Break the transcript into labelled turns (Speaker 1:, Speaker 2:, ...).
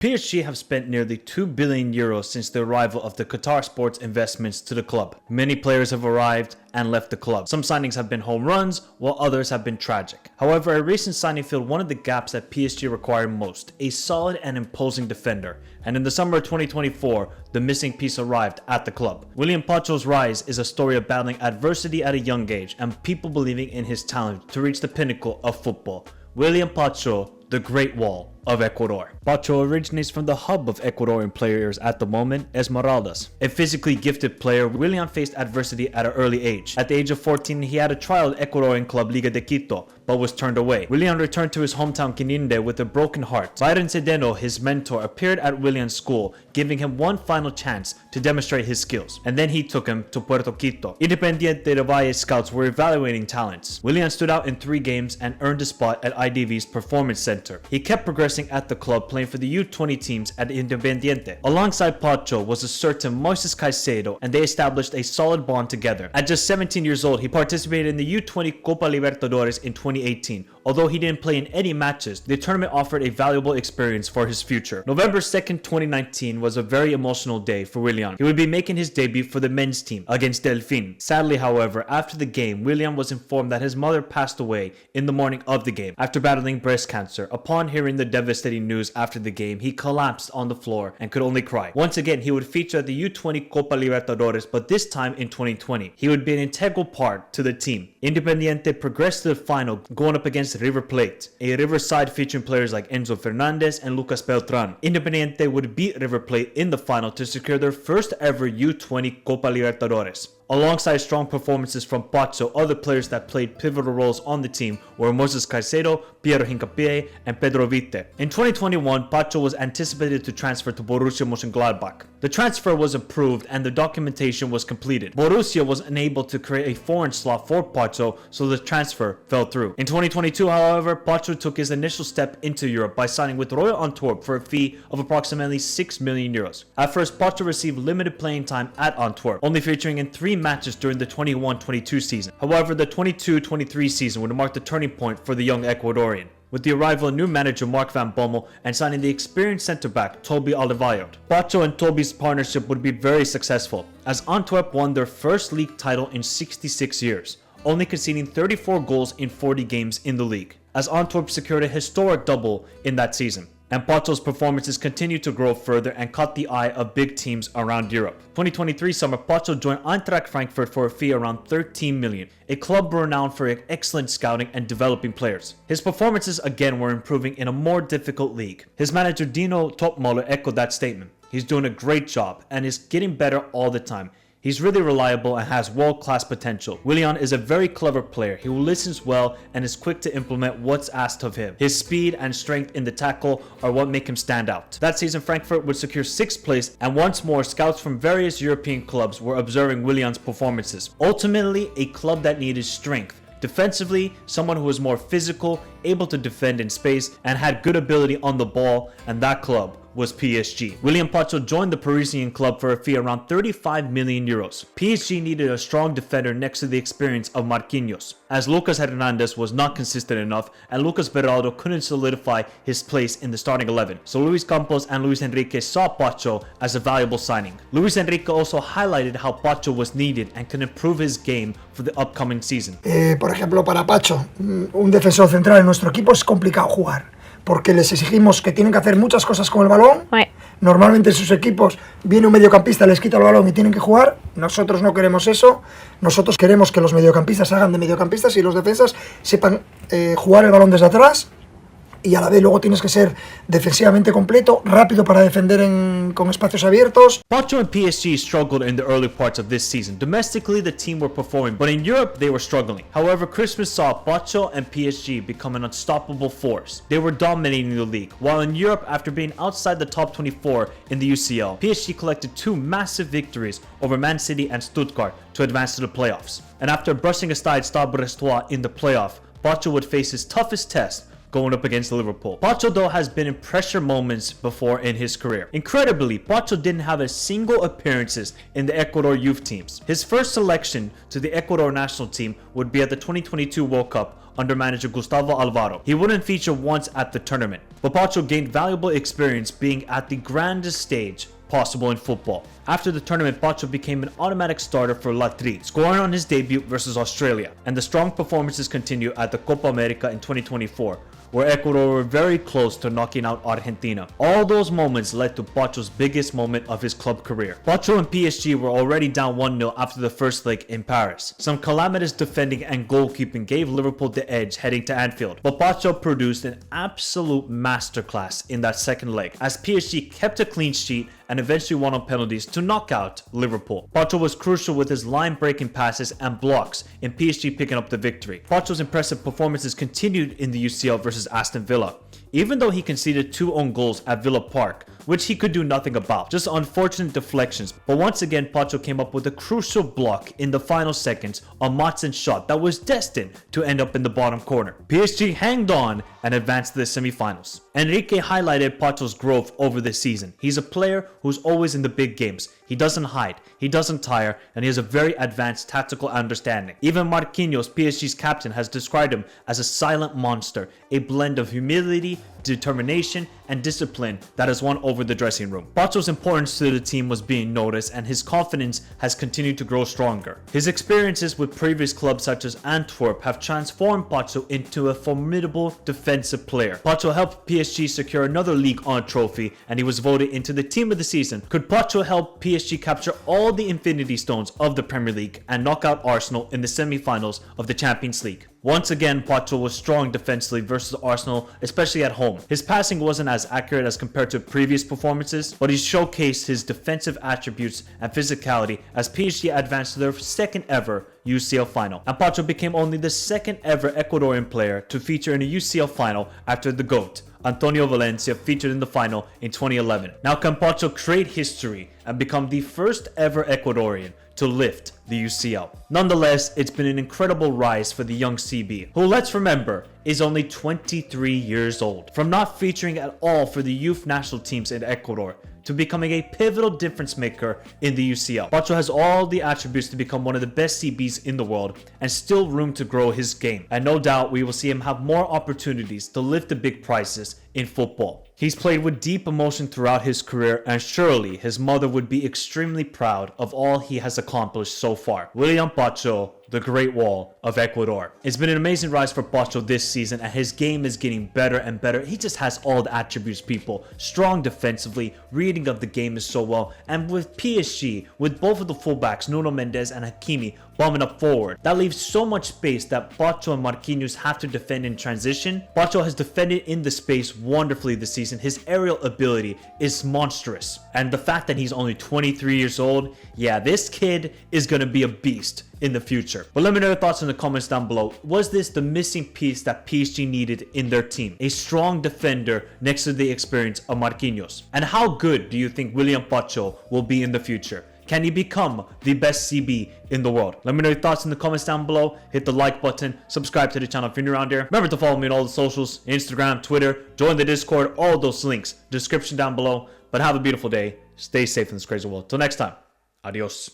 Speaker 1: PSG have spent nearly 2 billion euros since the arrival of the Qatar sports investments to the club. Many players have arrived and left the club. Some signings have been home runs, while others have been tragic. However, a recent signing filled one of the gaps that PSG required most, a solid and imposing defender. And in the summer of 2024, the missing piece arrived at the club. Willian Pacho's rise is a story of battling adversity at a young age and people believing in his talent to reach the pinnacle of football. Willian Pacho, the Great Wall of Ecuador. Pacho originates from the hub of Ecuadorian players at the moment, Esmeraldas. A physically gifted player, Willian faced adversity at an early age. At the age of 14, he had a trial at Ecuadorian club Liga de Quito, but was turned away. Willian returned to his hometown Quinindé with a broken heart. Byron Cedeno, his mentor, appeared at Willian's school, giving him one final chance to demonstrate his skills, and then he took him to Puerto Quito. Independiente del Valle scouts were evaluating talents. Willian stood out in 3 games and earned a spot at IDV's Performance Center. He kept progressing at the club, playing for the U20 teams at Independiente. Alongside Pacho was a certain Moises Caicedo, and they established a solid bond together. At just 17 years old, he participated in the U20 Copa Libertadores in 2018. Although he didn't play in any matches, the tournament offered a valuable experience for his future. November 2nd, 2019 was a very emotional day for Willian. He would be making his debut for the men's team against Delfin. Sadly, however, after the game, Willian was informed that his mother passed away in the morning of the game after battling breast cancer. Upon hearing the devastating news after the game, he collapsed on the floor and could only cry. Once again, he would feature at the U20 Copa Libertadores, but this time in 2020. He would be an integral part to the team. Independiente progressed to the final, going up against River Plate, a River side featuring players like Enzo Fernandez and Lucas Beltran. Independiente would beat River Plate in the final to secure their first ever U20 Copa Libertadores. Alongside strong performances from Pacho, other players that played pivotal roles on the team were Moises Caicedo, Piero Hincapié, and Pedro Vite. In 2021, Pacho was anticipated to transfer to Borussia Mönchengladbach. The transfer was approved and the documentation was completed. Borussia was unable to create a foreign slot for Pacho, so the transfer fell through. In 2022, however, Pacho took his initial step into Europe by signing with Royal Antwerp for a fee of approximately 6 million euros. At first, Pacho received limited playing time at Antwerp, only featuring in 3 matches during the 21-22 season. However, the 22-23 season would mark the turning point for the young Ecuadorian, with the arrival of new manager Mark van Bommel and signing the experienced centre-back Toby Alderweireld. Pacho and Toby's partnership would be very successful, as Antwerp won their first league title in 66 years, only conceding 34 goals in 40 games in the league, as Antwerp secured a historic double in that season. And Pacho's performances continued to grow further and caught the eye of big teams around Europe. 2023 summer, Pacho joined Eintracht Frankfurt for a fee around 13 million, a club renowned for excellent scouting and developing players. His performances again were improving in a more difficult league. His manager Dino Topmuller echoed that statement. He's doing a great job and is getting better all the time. He's really reliable and has world-class potential. Willian is a very clever player. He listens well and is quick to implement what's asked of him. His speed and strength in the tackle are what make him stand out. That season, Frankfurt would secure 6th place, and once more, scouts from various European clubs were observing Willian's performances. Ultimately, a club that needed strength. Defensively, someone who was more physical, able to defend in space, and had good ability on the ball, and that club was PSG. Willian Pacho joined the Parisian club for a fee around 35 million euros. PSG needed a strong defender next to the experience of Marquinhos, as Lucas Hernandez was not consistent enough and Lucas Beraldo couldn't solidify his place in the starting 11. So Luis Campos and Luis Enrique saw Pacho as a valuable signing. Luis Enrique also highlighted how Pacho was needed and can improve his game for the upcoming season.
Speaker 2: Por ejemplo, para Pacho, un defensor central en nuestro equipo es complicado jugar, porque les exigimos que tienen que hacer muchas cosas con el balón. Normalmente en sus equipos viene un mediocampista, les quita el balón y tienen que jugar. Nosotros no queremos eso. Nosotros queremos que los mediocampistas hagan de mediocampistas y los defensas sepan jugar el balón desde atrás. Y a la vez luego tienes que ser defensivamente completo, rápido para defender con espacios abiertos.
Speaker 1: Pacho and PSG struggled in the early parts of this season. Domestically, the team were performing, but in Europe, they were struggling. However, Christmas saw Pacho and PSG become an unstoppable force. They were dominating the league, while in Europe, after being outside the top 24 in the UCL, PSG collected 2 massive victories over Man City and Stuttgart to advance to the playoffs. And after brushing aside Stade Brestois in the playoff, Pacho would face his toughest test going up against Liverpool. Pacho though has been in pressure moments before in his career. Incredibly, Pacho didn't have a single appearances in the Ecuador youth teams. His first selection to the Ecuador national team would be at the 2022 World Cup under manager Gustavo Alvaro. He wouldn't feature once at the tournament, but Pacho gained valuable experience being at the grandest stage possible in football. After the tournament, Pacho became an automatic starter for La Tri, scoring on his debut versus Australia, and the strong performances continue at the Copa America in 2024, where Ecuador were very close to knocking out Argentina. All those moments led to Pacho's biggest moment of his club career. Pacho and PSG were already down 1-0 after the first leg in Paris. Some calamitous defending and goalkeeping gave Liverpool the edge heading to Anfield, but Pacho produced an absolute masterclass in that second leg, as PSG kept a clean sheet and eventually won on penalties to knock out Liverpool. Pacho was crucial with his line-breaking passes and blocks in PSG picking up the victory. Pacho's impressive performances continued in the UCL versus Aston Villa, even though he conceded 2 own goals at Villa Park, which he could do nothing about, just unfortunate deflections. But once again, Pacho came up with a crucial block in the final seconds on Matsen's shot that was destined to end up in the bottom corner. PSG hanged on and advanced to the semi-finals. Enrique highlighted Pacho's growth over the season. He's a player who's always in the big games. He doesn't hide, he doesn't tire, and he has a very advanced tactical understanding. Even Marquinhos, PSG's captain, has described him as a silent monster, a blend of humility, determination, and discipline that has won over the dressing room. Pacho's importance to the team was being noticed, and his confidence has continued to grow stronger. His experiences with previous clubs such as Antwerp have transformed Pacho into a formidable defensive player. Pacho helped PSG secure another League One trophy, and he was voted into the team of the season. Could Pacho help PSG capture all the Infinity Stones of the Premier League and knock out Arsenal in the semi-finals of the Champions League? Once again, Pacho was strong defensively versus Arsenal, especially at home. His passing wasn't as accurate as compared to previous performances, but he showcased his defensive attributes and physicality as PSG advanced to their second ever UCL final. And Pacho became only the second ever Ecuadorian player to feature in a UCL final after the GOAT, Antonio Valencia, featured in the final in 2011. Now can Pacho create history and become the first ever Ecuadorian to lift the UCL. Nonetheless, it's been an incredible rise for the young CB, who, let's remember, is only 23 years old. From not featuring at all for the youth national teams in Ecuador to becoming a pivotal difference maker in the UCL. Pacho has all the attributes to become one of the best CBs in the world and still room to grow his game. And no doubt we will see him have more opportunities to lift the big prizes in football. He's played with deep emotion throughout his career, and surely his mother would be extremely proud of all he has accomplished so far. Willian Pacho, the Great Wall of Ecuador. It's been an amazing rise for Pacho this season, and his game is getting better and better. He just has all the attributes, people. Strong defensively, reading of the game is so well, and with PSG, with both of the fullbacks, Nuno Mendes and Hakimi, bombing up forward, that leaves so much space that Pacho and Marquinhos have to defend in transition. Pacho has defended in the space wonderfully this season. His aerial ability is monstrous, and the fact that he's only 23 years old, yeah, this kid is gonna be a beast in the future. But let me know your thoughts in the comments down below. Was this the missing piece that PSG needed in their team? A strong defender next to the experience of Marquinhos. And how good do you think Willian Pacho will be in the future? Can he become the best CB in the world? Let me know your thoughts in the comments down below. Hit the like button, subscribe to the channel if you're new around here. Remember to follow me on all the socials, Instagram, Twitter, join the Discord, all those links, description down below. But have a beautiful day. Stay safe in this crazy world. Till next time, adios.